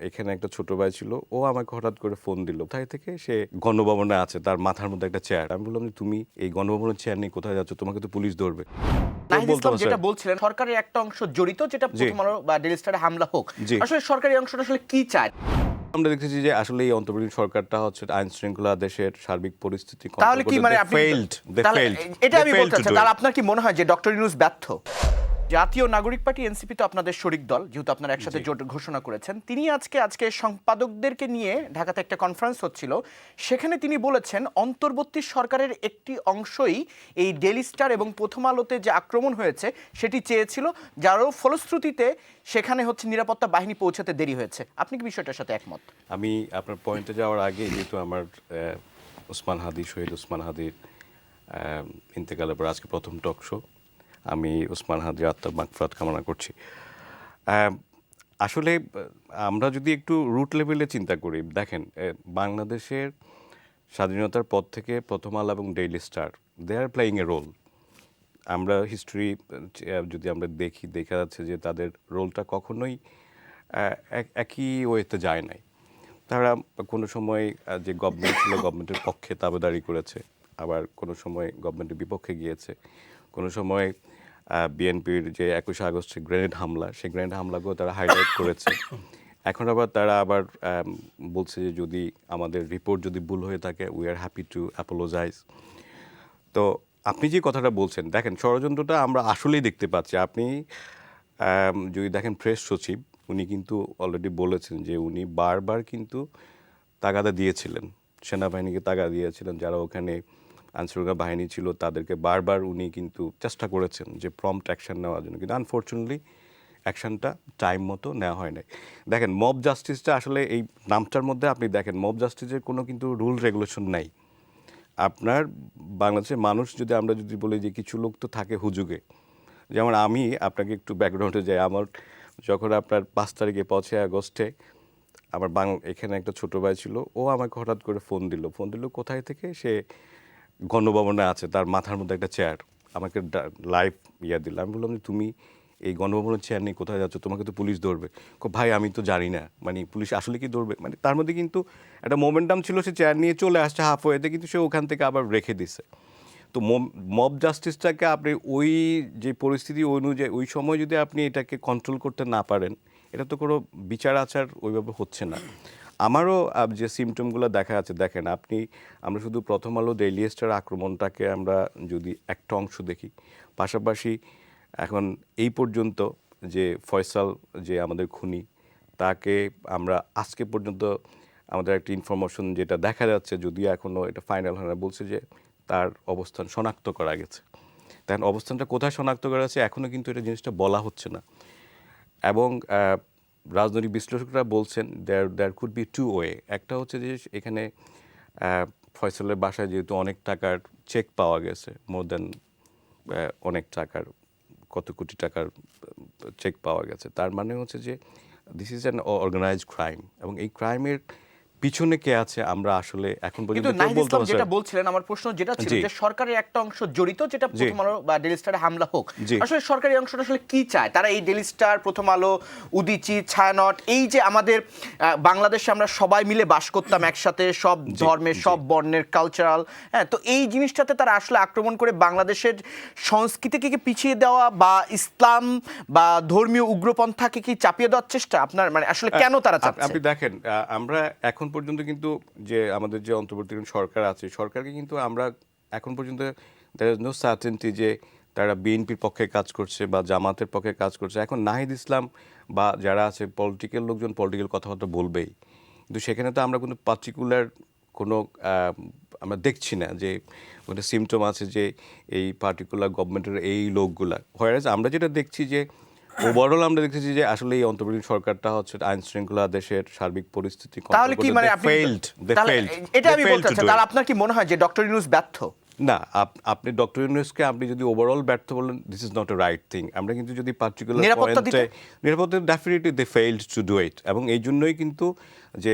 এখানে একটা ছোট ভাই ছিল, ও আমাকে হঠাৎ করে ফোন দিল, কোথায় থেকে, সে গণভবনে আছে, তার মাথার মধ্যে একটা চেয়ার। আমি বললাম যে তুমি এই গণভবনের চেয়ার নিয়ে কোথায় যাচ্ছ, তোমাকে তো পুলিশ ধরবে। নাহিদ বলতো ইসলাম না, যেটা স্যার। বলছিলেন সরকারের একটা অংশ জড়িত, যেটা জি প্রথম আলো বা ডেইলি স্টারে হামলা হোক, জি আসলে সরকারি অংশটা আসলে কি চায়? আমরা দেখতেছি যে আসলে এই অন্তর্বর্তী সরকারটা হচ্ছে আইন শৃঙ্খলা, দেশের সার্বিক পরিস্থিতি কন্ট্রোল তাহলে কি করতে মানে দে আপনি ফেইলড দে তাহলে ফেইলড এটা দে আমি ফেইলড বলতে টু চাচ্ছি, ডু তাহলে ইট। আপনার কি মনে হয় যে ডক্টর ইউনূস ব্যর্থ? জাতীয় নাগরিক পার্টি এনসিপি তো আপনাদের শরিক দল, যেহেতু আপনারা একসাথে জি জোট ঘোষণা করেছেন। তিনি আজকে সম্পাদকদেরকে নিয়ে ঢাকাতে একটা কনফারেন্স হচ্ছিল, সেখানে তিনি বলেছেন অন্তর্বর্তী সরকারের একটি অংশই এই ডেইলি স্টার এবং প্রথম আলোতে যে আক্রমণ হয়েছে সেটি চেয়েছিল, যারও ফলশ্রুতিতে সেখানে হচ্ছে নিরাপত্তা বাহিনী পৌঁছাতে দেরি হয়েছে। আপনি কি বিষয়টার সাথে একমত? আমি আপনার পয়েন্টে যাওয়ার আগে, যেহেতু আমার ওসমান হাদি, শহীদ ওসমান হাদির ইন্তেকালের পর আজকে প্রথম টক শো, আমি ওসমান হাদির আত্মার মাগফিরাত কামনা করছি। আসলে আমরা যদি একটু রুট লেভেলে চিন্তা করি, দেখেন বাংলাদেশের স্বাধীনতার পর থেকে প্রথম আলো এবং Daily Star, they are playing a role. আমরা হিস্ট্রি যদি আমরা দেখি, দেখা যাচ্ছে যে তাদের রোলটা কখনোই একই ওয়েতে যায় নাই। তারা কোনো সময় যে গভর্নমেন্ট ছিল, গভর্নমেন্টের পক্ষে তাবেদারি করেছে, আবার কোনো সময় গভর্নমেন্টের বিপক্ষে গিয়েছে, কোনো সময় বিএনপির যে 21শে আগস্টে গ্রেনেড হামলা, সেই গ্রেনেড হামলাগুলো তারা হাইলাইট করেছে। এখন আবার তারা বলছে যে যদি আমাদের রিপোর্ট যদি ভুল হয়ে থাকে, we are happy to apologise. তো আপনি যে কথাটা বলছেন, দেখেন ষড়যন্ত্রটা আমরা আসলেই দেখতে পাচ্ছি। আপনি যদি দেখেন প্রেস সচিব, উনি কিন্তু অলরেডি বলেছেন যে উনি বারবার কিন্তু তাগাদা দিয়েছিলেন, সেনাবাহিনীকে তাগাদা দিয়েছিলেন, যারা ওখানে আইনশৃঙ্খলা বাহিনী ছিল তাদেরকে বারবার উনি কিন্তু চেষ্টা করেছেন যে প্রম্পট অ্যাকশন নেওয়ার জন্য, কিন্তু আনফর্চুনেটলি অ্যাকশনটা টাইম মতো নেওয়া হয় নাই। দেখেন মব জাস্টিসটা আসলে এই নামটার মধ্যে আপনি দেখেন মব জাস্টিসের কোনো কিন্তু রুল রেগুলেশন নাই। আপনার বাংলাদেশের মানুষ যদি আমরা যদি বলি যে কিছু লোক তো থাকে হুজুগে, যেমন আমি আপনাকে একটু ব্যাকগ্রাউন্ডে যাই। আমার যখন আপনার 5 তারিখে 5ই আগস্টে আমার এখানে একটা ছোট ভাই ছিল, ও আমাকে হঠাৎ করে ফোন দিল কোথায় থেকে, সে গণভবনে আছে, তার মাথার মধ্যে একটা চেয়ার, আমাকে লাইভ দিল। আমি বললাম যে তুমি এই গণভবনের চেয়ার নিয়ে কোথায় যাচ্ছ, তোমাকে তো পুলিশ ধরবে। ভাই আমি তো জানি না, মানে পুলিশ আসলে কি ধরবে, মানে তার মধ্যে কিন্তু একটা মোমেন্টাম ছিল, সে চেয়ার নিয়ে চলে আসছে হাফ ওয়েতে, কিন্তু সে ওখান থেকে আবার রেখে দিছে। তো মব জাস্টিসটাকে আপনি ওই যে পরিস্থিতি অনুযায়ী ওই সময় যদি আপনি এটাকে কন্ট্রোল করতে না পারেন, এটা তো কোনো বিচার আচার ওইভাবে হচ্ছে না। আমারও যে সিমটমগুলো দেখা যাচ্ছে, দেখেন আমরা শুধু প্রথম আলো ডেইলি স্টার আক্রমণটাকে আমরা যদি একটা অংশ দেখি, পাশাপাশি এখন এই পর্যন্ত যে ফয়সাল, যে আমাদের খুনি, তাকে আমরা আজকে পর্যন্ত আমাদের একটা ইনফরমেশন যেটা দেখা যাচ্ছে, যদিও এখনও এটা ফাইনাল হয় না, বলছে যে তার অবস্থান শনাক্ত করা গেছে। তখন অবস্থানটা কোথায় শনাক্ত করা গেছে এখনও কিন্তু এটা জিনিসটা বলা হচ্ছে না। এবং রাজনৈতিক বিশ্লেষকরা বলছেন there could be two way. একটা হচ্ছে যে এখানে ফয়সালের বাসায় যেহেতু অনেক টাকার চেক পাওয়া গেছে, মোর দেন অনেক টাকার, কত কোটি টাকার চেক পাওয়া গেছে, তার মানে হচ্ছে যে this is an organised crime, এবং এই ক্রাইমের পিছনে কে আছে আমরা আসলে এখন কিন্তু পর্যন্ত কেউ নাহিদ বলতে ইসলাম পারছে যেটা না। বলছিলেন, আমার প্রশ্ন যেটা ছিল জি যে সরকারের একটা অংশ জড়িত, যেটা জি প্রথম আলো বা ডেইলি স্টারে হামলা হোক, জি আসলে সরকারি অংশটা আসলে কি চায়? তারা এই ডেইলি স্টার, প্রথম আলো, উদীচী, ছায়ানট, এই যে আমাদের বাংলাদেশে আমরা সবাই মিলে বাস করতাম একসাথে, সব জি ধর্মের, জি সব বর্ণের, কালচারাল, হ্যাঁ, তো এই জিনিসটাতে তারা আসলে আক্রমণ করে বাংলাদেশের সংস্কৃতিকে কি পিছিয়ে দেওয়া বা ইসলাম বা ধর্মীয় উগ্রপন্থাকে কি চাপিয়ে দেওয়ার চেষ্টা? আপনার মানে আসলে কেন তারা চাচ্ছে? আপনি দেখেন, আমরা এখন পর্যন্ত কিন্তু যে আমাদের যে অন্তর্বর্তীকালীন সরকার আছে, সরকারকে কিন্তু আমরা এখন পর্যন্ত দেয়ার ইজ নো সার্টেনটি যে তারা বিএনপির পক্ষে কাজ করছে বা জামাতের পক্ষে কাজ করছে। এখন নাহিদ ইসলাম বা যারা আছে পলিটিক্যাল লোকজন পলিটিক্যাল কথাবার্তা বলবেই, কিন্তু সেখানে তো আমরা কোনো পার্টিকুলার কোনো আমরা দেখছি না যে কোনো সিমটম আছে যে এই পার্টিকুলার গভর্নমেন্টের এই লোকগুলা। হোয়ারাজ আমরা যেটা দেখছি যে ওভারঅল আমরা দেখতেছি যে আসলে এই অন্তর্বর্তী সরকারটা হচ্ছে আইন শৃঙ্খলা, দেশের সার্বিক পরিস্থিতি তাহলে কন্ট্রোল কি করতে মানে দে আপনি ফেইলড তাহলে এটা আমি বলতে চাচ্ছি, তাহলে আপনার কি মনে হয় যে ডক্টর ইউনূস ব্যর্থ? না, আপনি ডক্টর ইউনূসকে আপনি যদি ওভারঅল ব্যর্থ বলেন, this is not a right thing. আমরা কিন্তু যদি পার্টিকুলার নিরাপত্তা পয়েন্টে দিতে? নিরাপত্তা, definitely they failed to do it. এবং এই জন্যই কিন্তু যে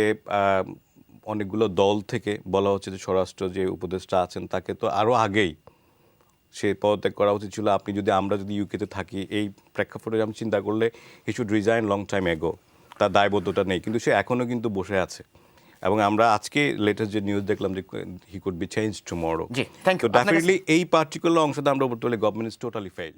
অনেকগুলো দল থেকে বলা হচ্ছে যে স্বরাষ্ট্র যে উপদেষ্টা আছেন তাকে তো আরও আগেই সে পদত্যাগ করা উচিত ছিল। আমরা যদি ইউকেতে থাকি, এই প্রেক্ষাপটে আমি চিন্তা করলে he should resign long time এগো। তার দায়বদ্ধতা নেই, কিন্তু সে এখনো কিন্তু বসে আছে। এবং আমরা আজকে লেটেস্ট যে নিউজ দেখলাম যে he could be change tomorrow. জি, থ্যাংক ইউ। তো ডেফিনেটলি এই পার্টিকুলার অংশটা আমরা বলতে পারি গভর্নমেন্ট ইজ টোটালি ফেইল্ড।